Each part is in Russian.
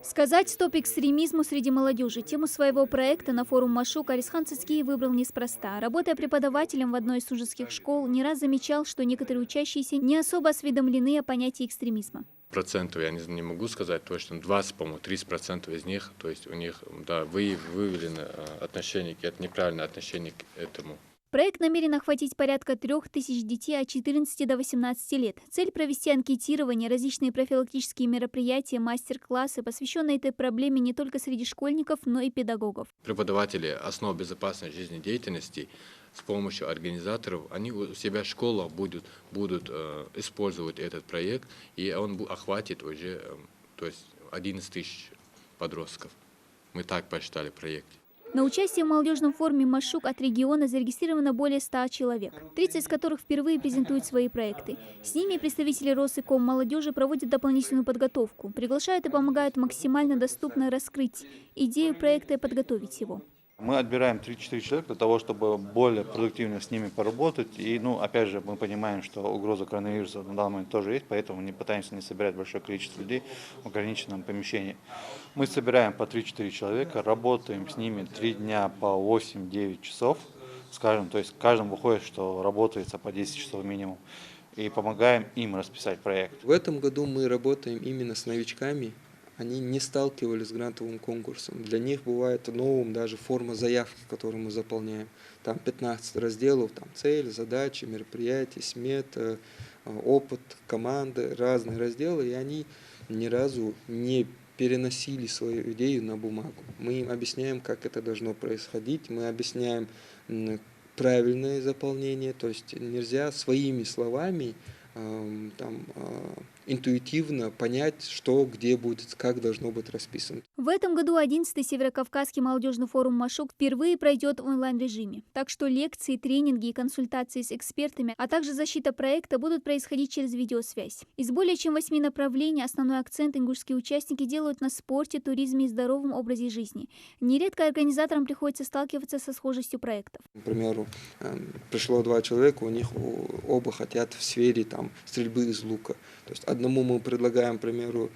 Сказать «стоп экстремизму» среди молодежи. Тему своего проекта на форум Машук Алисхан Цицкий выбрал неспроста. Работая преподавателем в одной из суджетских школ, не раз замечал, что некоторые учащиеся не особо осведомлены о понятии экстремизма. Процентов я не могу сказать точно, 20, по-моему, 30% из них, то есть у них, да, выявлено отношение, это неправильное отношение к этому. Проект намерен охватить порядка 3000 детей от 14 до 18 лет. Цель – провести анкетирование, различные профилактические мероприятия, мастер-классы, посвященные этой проблеме не только среди школьников, но и педагогов. Преподаватели основ безопасной жизнедеятельности с помощью организаторов, они у себя в школах будут использовать этот проект, и он охватит уже, то есть 11 тысяч подростков. Мы так посчитали проект. На участие в молодежном форуме Машук от региона зарегистрировано более 100 человек, 30 из которых впервые презентуют свои проекты. С ними представители Россеком молодежи проводят дополнительную подготовку, приглашают и помогают максимально доступно раскрыть идею проекта и подготовить его. Мы отбираем 3-4 человека для того, чтобы более продуктивно с ними поработать. И, опять же, мы понимаем, что угроза коронавируса на данный момент тоже есть, поэтому не пытаемся не собирать большое количество людей в ограниченном помещении. Мы собираем по 3-4 человека, работаем с ними 3 дня по 8-9 часов, скажем, то есть каждому выходит, что работается по 10 часов минимум, и помогаем им расписать проект. В этом году мы работаем именно с новичками. Они не сталкивались с грантовым конкурсом. Для них бывает новым даже форма заявки, которую мы заполняем. Там 15 разделов, там цель, задачи, мероприятия, смета, опыт, команды, разные разделы. И они ни разу не переносили свою идею на бумагу. Мы им объясняем, как это должно происходить. Мы объясняем правильное заполнение. То есть нельзя своими словами интуитивно понять, что, где будет, как должно быть расписано. В этом году 11-й Северокавказский молодежный форум Машук впервые пройдет в онлайн-режиме. Так что лекции, тренинги и консультации с экспертами, а также защита проекта будут происходить через видеосвязь. Из более чем 8 направлений основной акцент ингушские участники делают на спорте, туризме и здоровом образе жизни. Нередко организаторам приходится сталкиваться со схожестью проектов. К примеру, пришло 2 человека, у них оба хотят в сфере стрельбы из лука. То есть одному мы предлагаем, к примеру,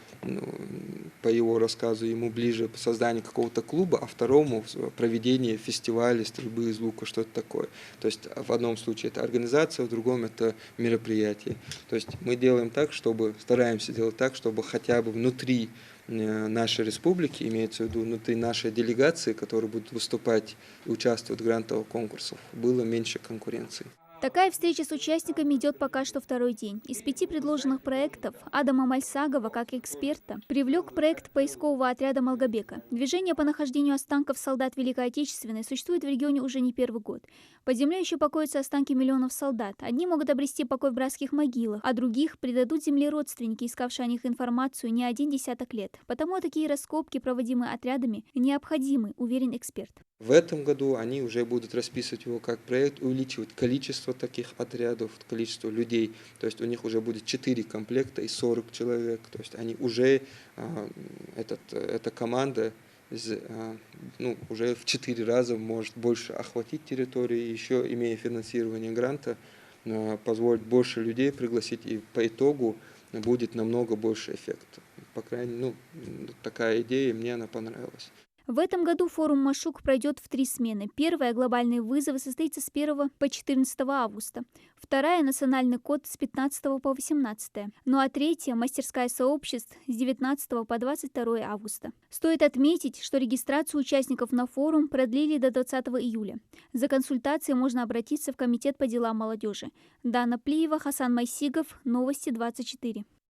по его рассказу, ему ближе создание какого-то клуба, а второму проведение фестиваля стрельбы из лука, что-то такое. То есть в одном случае это организация, в другом это мероприятие. То есть мы делаем так, стараемся делать так, чтобы хотя бы внутри нашей республики, имеется в виду внутри нашей делегации, которые будут выступать и участвовать в грантовых конкурсах, было меньше конкуренции. Такая встреча с участниками идет пока что второй день. Из 5 предложенных проектов Адама Мальсагова, как эксперта, привлек проект поискового отряда Малгобека. Движение по нахождению останков солдат Великой Отечественной существует в регионе уже не первый год. Под землей еще покоятся останки миллионов солдат. Одни могут обрести покой в братских могилах, а других предадут земле родственники, искавшие о них информацию не 1 десяток лет. Потому такие раскопки, проводимые отрядами, необходимы, уверен эксперт. В этом году они уже будут расписывать его как проект, увеличивать количество таких отрядов, количество людей. То есть у них уже будет 4 комплекта и 40 человек. То есть они уже, эта команда уже в 4 раза может больше охватить территорию, еще имея финансирование гранта, позволить больше людей пригласить, и по итогу будет намного больше эффекта. По крайней мере, такая идея, мне она понравилась. В этом году форум Машук пройдет в 3 смены. Первая «Глобальные вызовы» состоится с 1 по 14 августа. Вторая «Национальный код» с 15 по 18. Ну а третья «Мастерская сообществ» с 19 по 22 августа. Стоит отметить, что регистрацию участников на форум продлили до 20 июля. За консультацией можно обратиться в Комитет по делам молодежи. Дана Плиева, Хасан Майсигов, Новости 24.